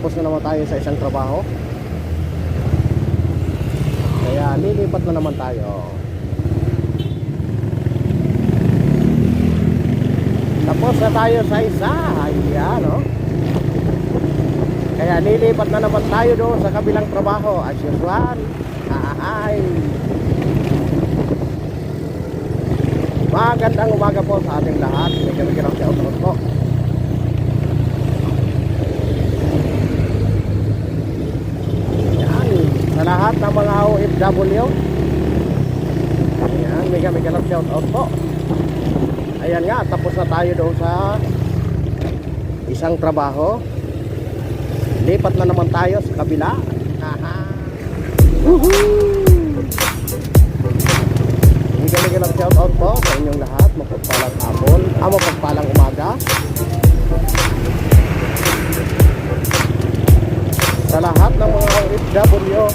tapos na naman tayo sa isang trabaho. Kaya lilipat na naman tayo. Tapos na tayo sa isa. Ayan, no? Kaya lilipat na naman tayo doon sa kabilang trabaho. As usual. Ay. Magandang umaga po sa ating lahat. May kami-kirang shout-out po. Ayan. Sa lahat ng mga OFW. Ayan. May kami-kirang shout-out po. Ayan nga. Tapos na tayo doon sa isang trabaho. Lipat na naman tayo sa kabila. Woohoo! Bigyan ng shout out po sa inyong lahat. Mapagpalang hapon, mapagpalang umaga. Sa lahat ng mga OFW,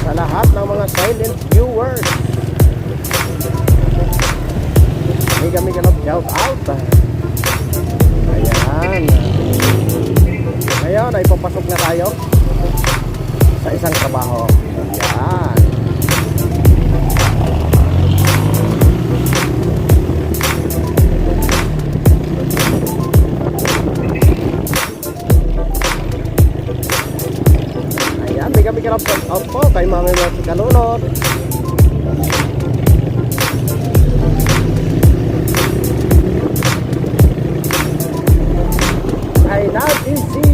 sa lahat ng mga silent viewers, bigyan ng shout out. Ayan. Ngayon ay papasok na tayo sa isang trabaho. Ayan. Ayan, bigyan ng shout out po kay Mami Mercy Kalunod. Ay natin si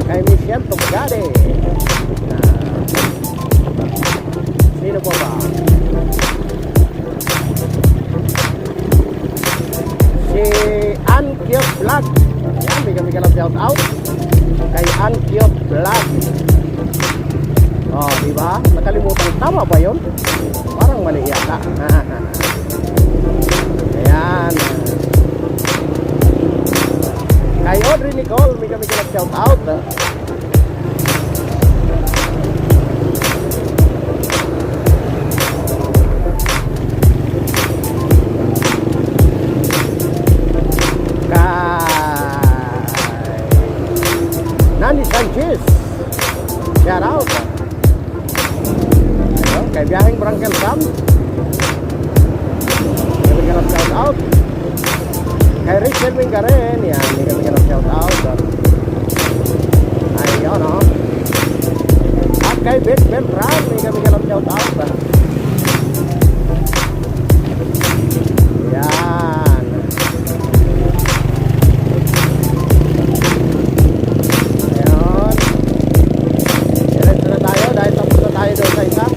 kay Michelle Tugade. Sino po ba? Si Ankyot Vlog. Ayan, bigyan ng shout out kay Ankyot Vlog. Oh, diba? Nakalimutan, tama ba yun? Parang mali yata. Ayan. Kay Audrey Nicole, may kami shout out. Kay Nani Sanchez, shout out. Ayun, kay Biyaheng Brankel Sam, may kami shout out. Kay Richard Mingaren, yan, may kami shout out. Ayun, no? At kay Ben Beltran, may kami shout out. Yan. Ayun. Diretso na tayo dahil tapos na tayo doon sa isa.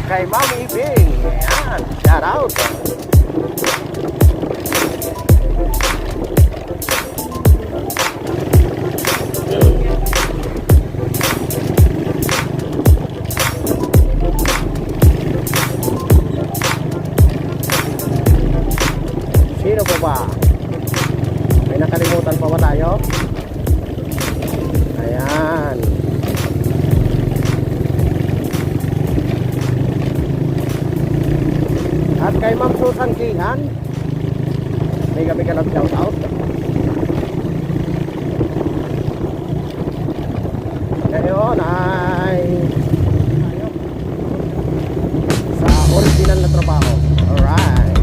Kay Mami Bing, yan, shout out. Sino po ba? May nakalimutan pa ba tayo? Ayan. At kay Ma'am Susan Kihan, may kami shout out. Ngayon ay sa original na trabaho. Alright.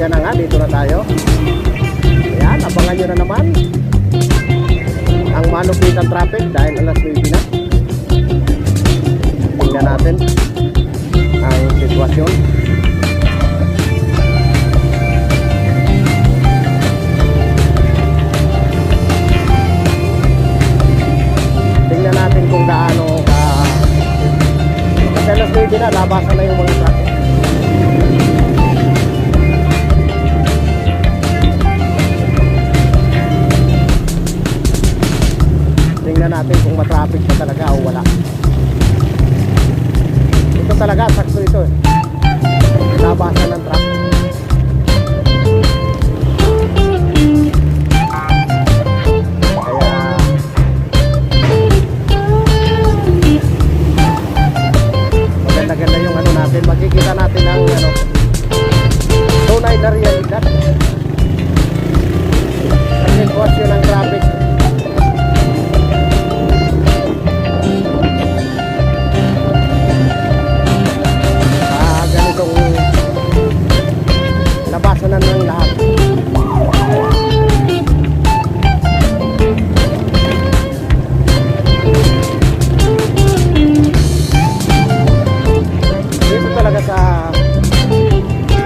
Yan na nga, dito na tayo. Ayan, abangan nyo na naman ang manupitan traffic dahil alas 9 na. Tingnan natin ang sitwasyon. Tingnan natin kung gaano ka. Kasi alas 9 na, labasan na yung mga traffic. Tingnan natin kung matraffic pa talaga o wala. Ito talaga, sakto ito eh. Labasan ng traffic. Kaya maganda-ganda yung ano natin. Makikita natin ang ano, tunay na realidad ang sitwasyon ng traffic. Labasan na ng lahat. Dito talaga sa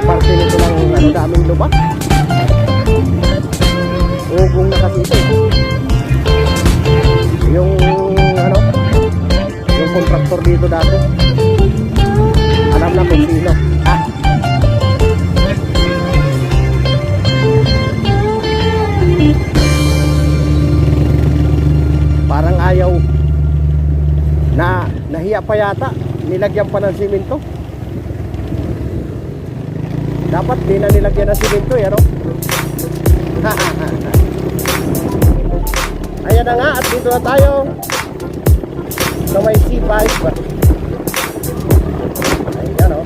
parte nito ng ano, daming lubak. Ugong na kasi ito. Yung ano, yung kontraktor dito dati, alam na kung sino. Parang ayaw na nahiya pa yata, nilagyan pa ng simento. Dapat di na nilagyan ng simento eh, ano? Ayan na nga, at dito na tayo sa may C5. Ayan o.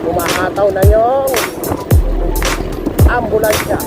Kumahataw na yung ambulansya.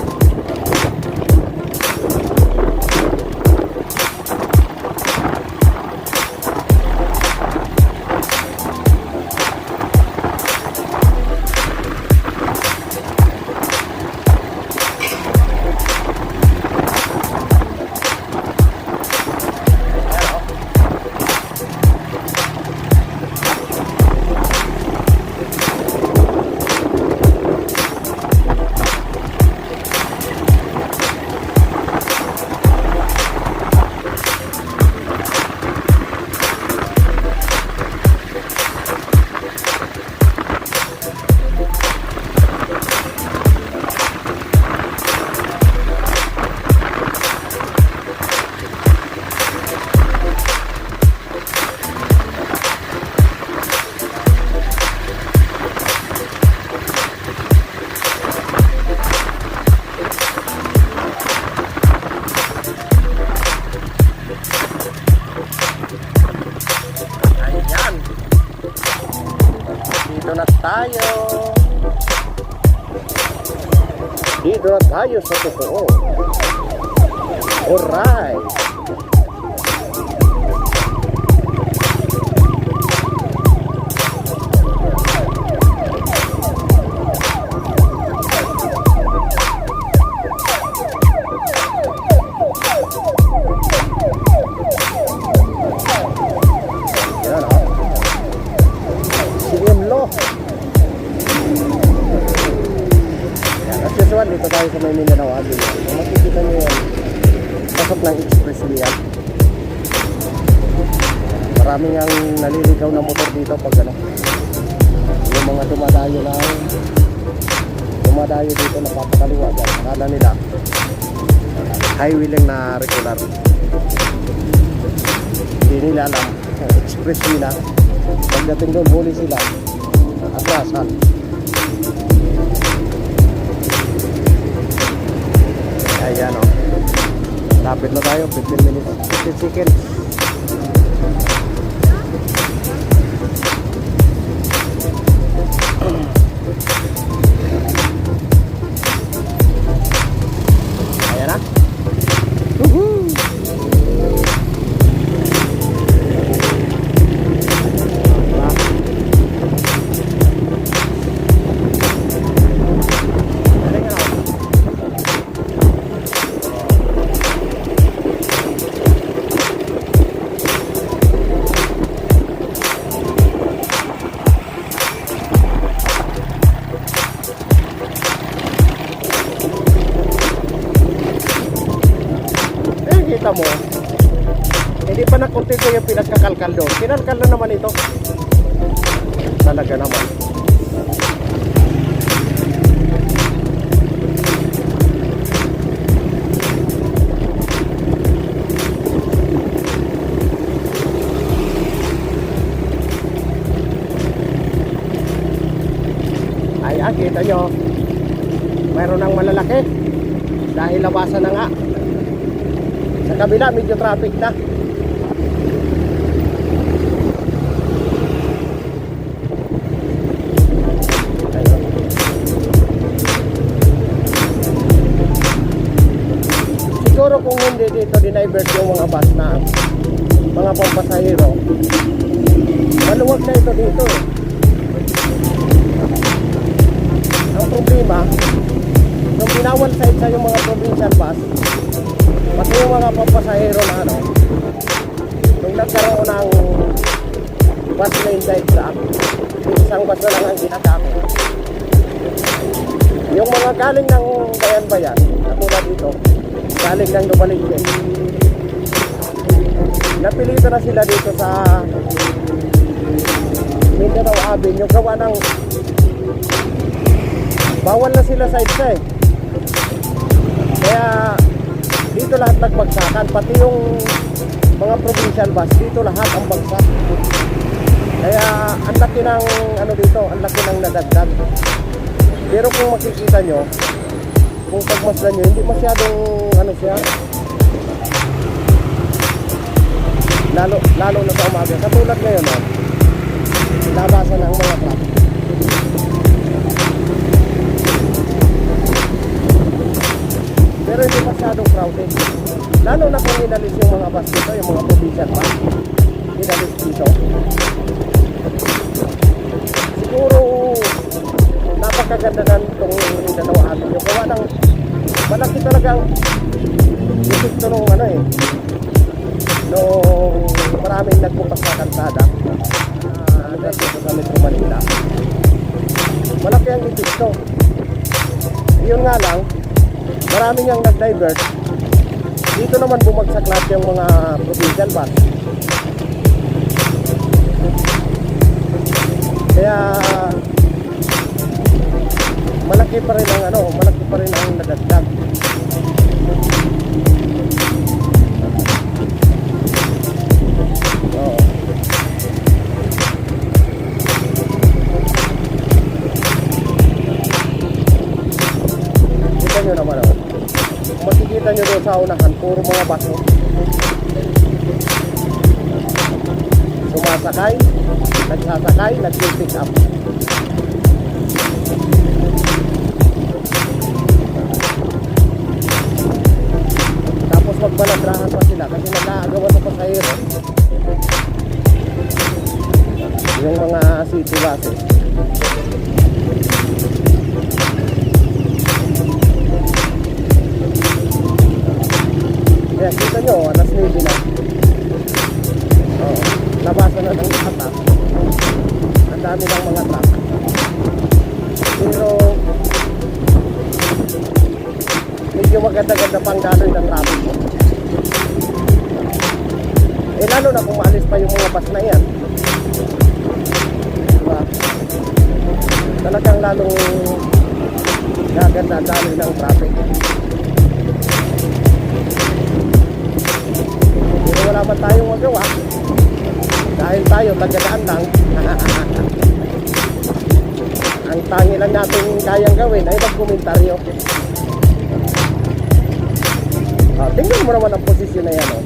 Dito na tayo sa totoo. Alright. Yan o. Silimlo. Dito tayo sa may Mindanao Avenue. Makikita nyo yan, pasok ng expressway yan. Maraming ang naliligaw na motor dito pag ano, yung mga dumadayo dito napapakaliwa dyan. Akala nila highway lang na regular, hindi nila alam expressway na. Pagdating doon huli sila, atrasan. Ayan o. Lapit na tayo, 15 minutes, 15 seconds. Ayan na. kontento yung pinagkakalkal doon. Kinalkal na naman ito. Talaga naman. Ayan, kita nyo. Mayroon ng malalaki. Dahil labasan na nga. Sa kabila, medyo traffic na. Ayun. Siguro kung hindi dito dinivert yung mga bus na mga pampasahero, maluwag na ito dito eh. Ang problema, nung binawal sa isa yung mga provincial bus, pati yung mga papasahero na ano, nung nagkaroon ng bus lane diagram, isang bus na lang ang ginagamit. Yung mga galing ng bayan-bayan, katulad dito, galing ng Dumalingue, napilitan na sila dito sa Mindanao Avenue, gawa ng bawal na sila sa EDSA eh. Kaya dito lahat nagbagsakan, pati yung mga provincial bus, dito lahat ang bagsak. Kaya ang laki ng ano dito, ang laki ng nadagdag. Pero kung makikita nyo, kung pagmasdan nyo, hindi masyadong ano siya, lalo na sa umaga. Katulad ngayon, labasan ng mga truck. Pero hindi masyadong crowded. Lalo na kung inalis yung mga bus dito, yung mga provincial bus. Inalis dito. Siguro, napakaganda na itong Mindanao Avenue. Yung gawa ng malaki talagang epekto nung ano eh. Nung maraming nagpupas na kalsada. Dito sa Metro Manila. Malaki ang epekto. Yun nga lang, marami niyang nag-divert. Dito naman bumagsak lahat yung mga provincial bus. Kaya malaki pa rin ang ano, malaki pa rin ang nadagdag. Oo. Kita nyo naman oh. Makikita nyo doon sa unahan, puro mga baso. Sumasakay, nagsasakay, nag-pick up. Tapos magbaladrahan pa sila kasi nag-aagawan sa pasahero. Yung mga city buses. Kaya kita nyo, alas 9 na. Oo, labasan na ng mga truck. Ang dami ng mga truck. Pero medyo maganda-ganda pang daloy ng traffic. Eh lalo na kung maalis pa yung mga bus na yan. Diba? Talagang lalong gaganda daloy ng traffic. Pero wala man tayong magawa dahil tayo tagadaan lang. Ang tangi lang natin kayang gawin ay magkomentaryo. Tingnan mo naman ang posisyon na yan.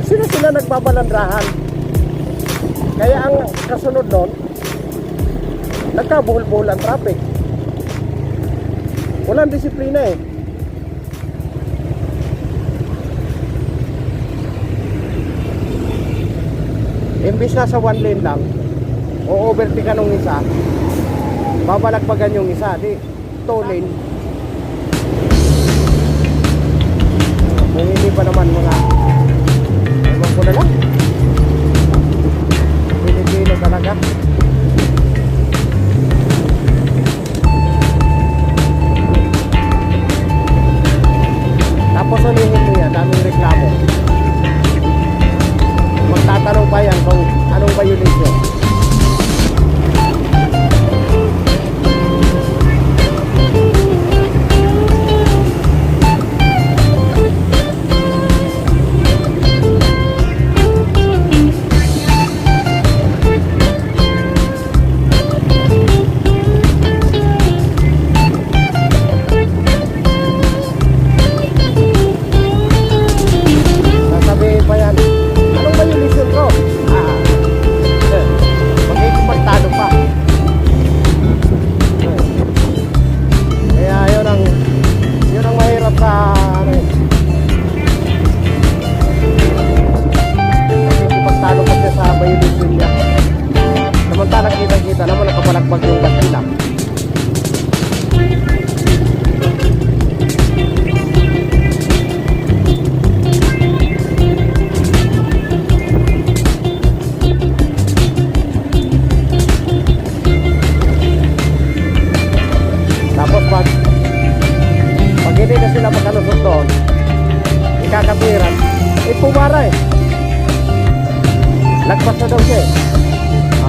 Sila nagbabalandrahan. Kaya ang kasunod nun, nagkabuhol-buhol ang traffic. Walang disiplina eh. Imbis na sa one lane lang, o-overtake ka nung isa, babalagbagan yung isa, di 2 lane. Kung hindi pa naman mga, ewan ko na lang, Pilipino talaga. Tapos ulihin mo yan, daming reklamo. na eh. Lagpas na daw siya eh.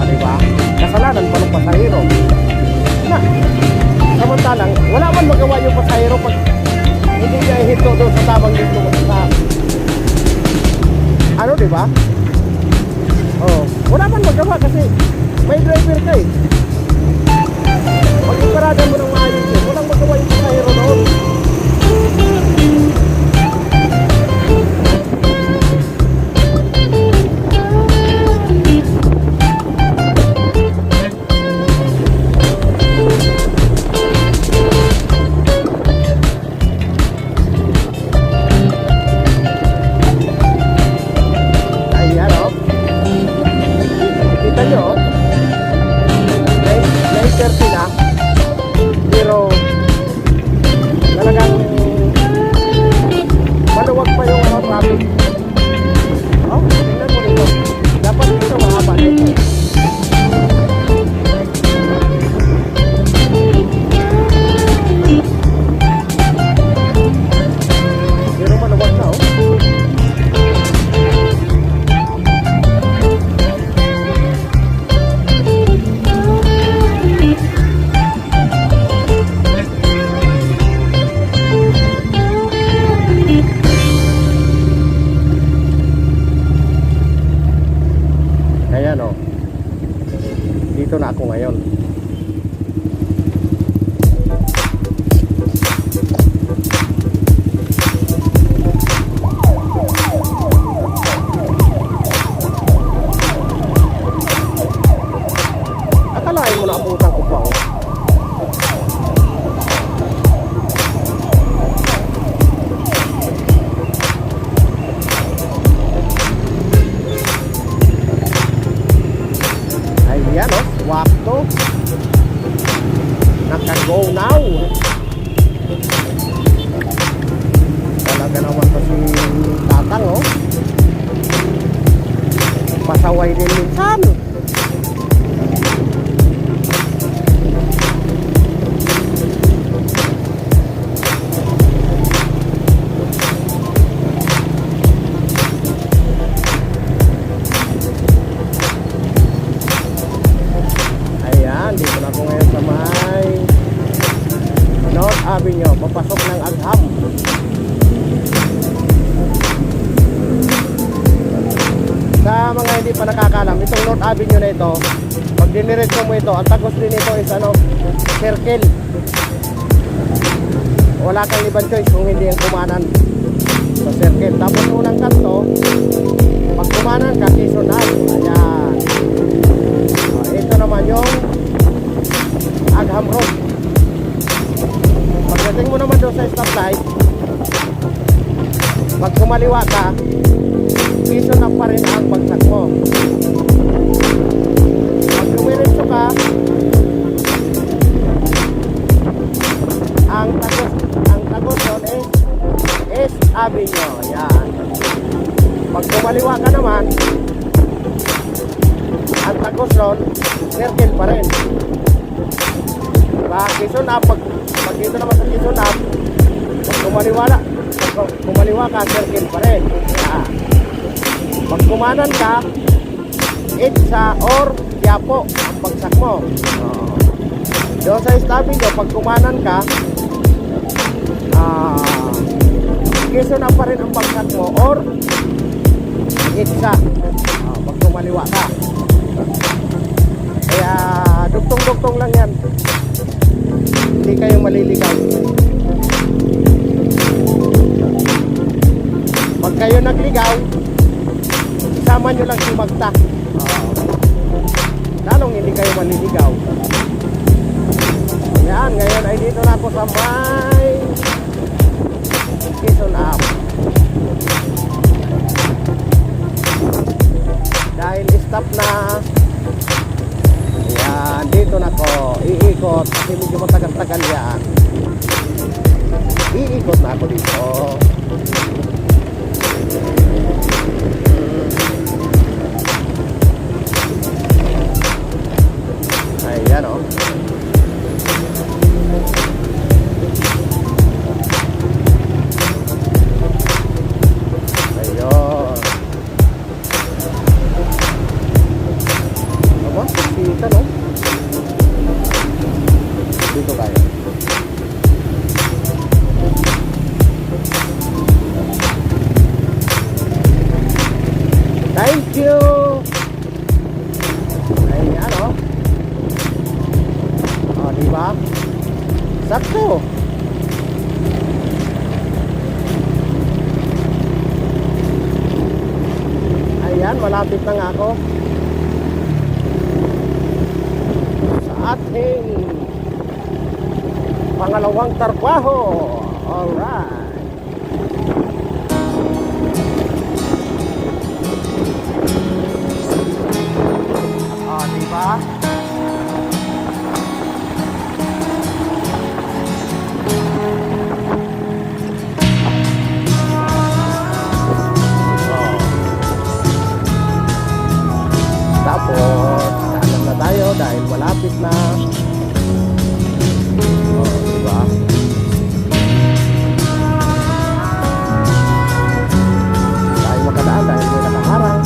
Diba? Kasalanan pa ng pasahero. Na, samantalang, wala man magawa yung pasahero pag hindi niya ihito doon sa tamang dito sa ano, diba? Oh, wala man magawa kasi may driver ka eh. Pag iparada mo ng maayos eh, walang magawa yung pasahero doon. Dito na ako ngayon. Akalain mo na abutan ko pa. Ayan o, swakto. Naka-go now. Talaga naman pa si Tatang o. Pasaway din minsan. Dito na ako ngayon sa may North Avenue, papasok ng Agham. Sa mga hindi pa nakakalam, itong North Avenue na ito, pag diniretso mo ito, ang tagos din ito is ano, circle. Wala kang ibang choice kung hindi ang kumanan sa circle. Tapos unang kanto, pag kumanan ka, Quezon Ave. Ayan. Ito naman yung Agham Road. Pagdating mo naman doon sa stoplight, pag kumaliwa ka, Quezon na pa rin ang bagsak mo. Pag lumiretso ka, ang tagos doon is Avenue. Ayan. Pag kumaliwa ka naman, ang tagos doon, circle pa rin. Quezon Ave, pag dito naman sa Quezon Ave, pag kumaliwa ka, circle pa rin. Pag kumanan ka, Itza or Quiapo ang bagsak mo. Doon sa Establishment nyo, pag kumanan ka, Quezon Ave pa rin ang bagsak mo or Itza pag kumaliwa ka. Kaya duktong-duktong lang yan. Hindi kayo maliligaw. Pag kayo nagligaw, isama nyo lang si Magta. Lalong hindi kayo maliligaw. Ayan, ngayon ay dito na ako sa may Quezon Ave. Dahil stop na. Ayan, dito na ako iikot kasi medyo matagal-tagal yan. Iikot na ako dito. Ayan o. Ayun. Thank you. Ayan o. O, diba? Sakto. Ayan, malapit na nga ako sa ating pangalawang trabaho. Alright. Diba? Tapos, kaalam na tayo dahil malapit na. Diba? Tayo makadaan dahil may nakaharang.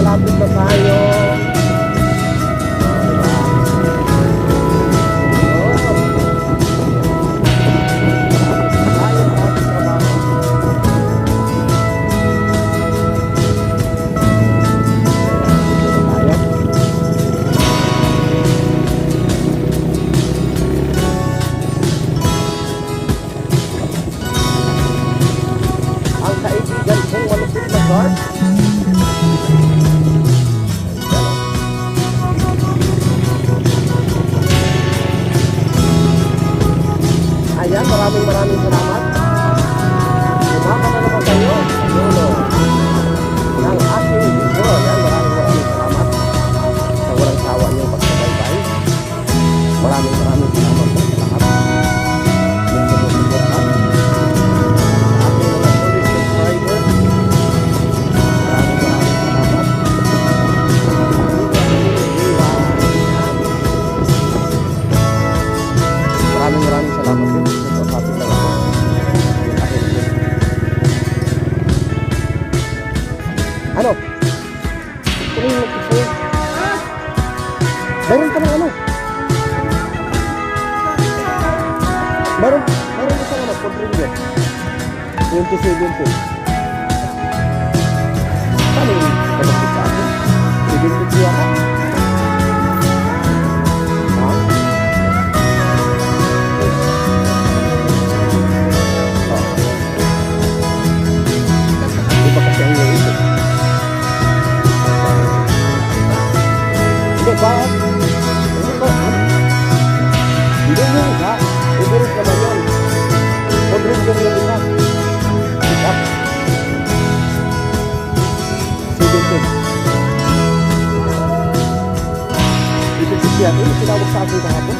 Malapit na tayo. Diba? Tayo sa ating trabaho. Tayo. Ang kaibigan kong malupit na guard. Ayan, maraming salamat. Sumama na naman kayo sa dulo ng aking video. Ayan, maraming salamat sa walang sawa niyong pagsabaybay. Maraming salamat po sa lahat. Yung sumusuporta sa ating mga solid subscribers. Maraming salamat. Maraming salamat din sa ating lahat. Ano? Tuloy mo kasi. Meron ka ng ano? Meron ka ng contributor. 2017. Paano yung kapatid sa akin? 17 ako? Hindi ba? Hindi nyo isa. Ibiris naman yun. Podrin yung isa. Isa. 17. 17 yata. Yung tinawag sa akin kahapon.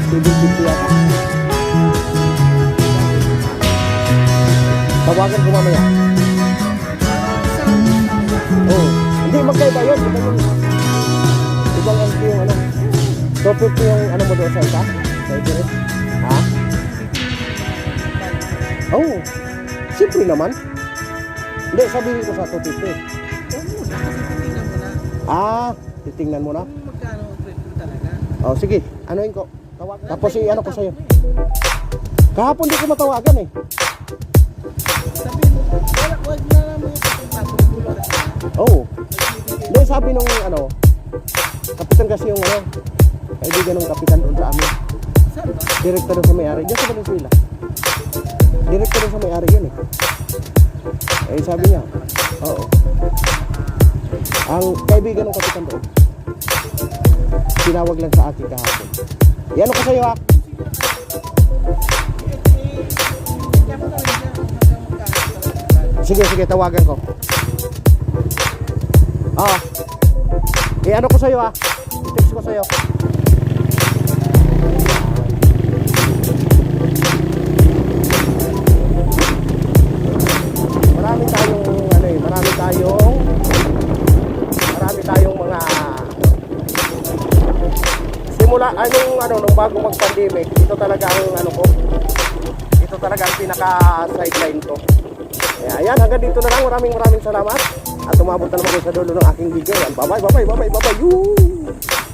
17 yata. Tawagan ko mamaya. Oh, hindi magkaiba yun. Ibang LP yung ano. Topit yung ano mo doon sa isa? Sa Everest? Ha? Oh, simple naman. Hindi, sabihin ko sa topit eh. Ah, titingnan mo na. Oh, sige. Anuin ko. Tapos i-ano ko sa'yo. Kahapon di ko matawagan eh. Wag na lang mo yung pagpapatulo. Oh. Hindi, sabi nung ano, kapitan kasi yung ano, kaibigan ng kapitan doon sa amin. Saan ba? Direktor doon sa may-ari. Diyan sa Venezuela. Direktor doon sa may-ari yun eh. Eh, sabi niya, oo. Ang kaibigan ng kapitan doon, tinawag lang sa akin kahapon. Yan ko sa'yo ha. Sige, sige, tawagan ko. Ano ko sa'yo ha. I-text ko sa'yo. Marami tayong mga simula nung bago mag-pandemic, ito talaga ang ito talaga ang pinaka sideline ko. Ayan, hanggang dito na lang. Maraming salamat. At umabot na naman sa dulo ng aking video. Yan. Bye-bye, bye-bye, bye-bye, bye-bye. Yoo!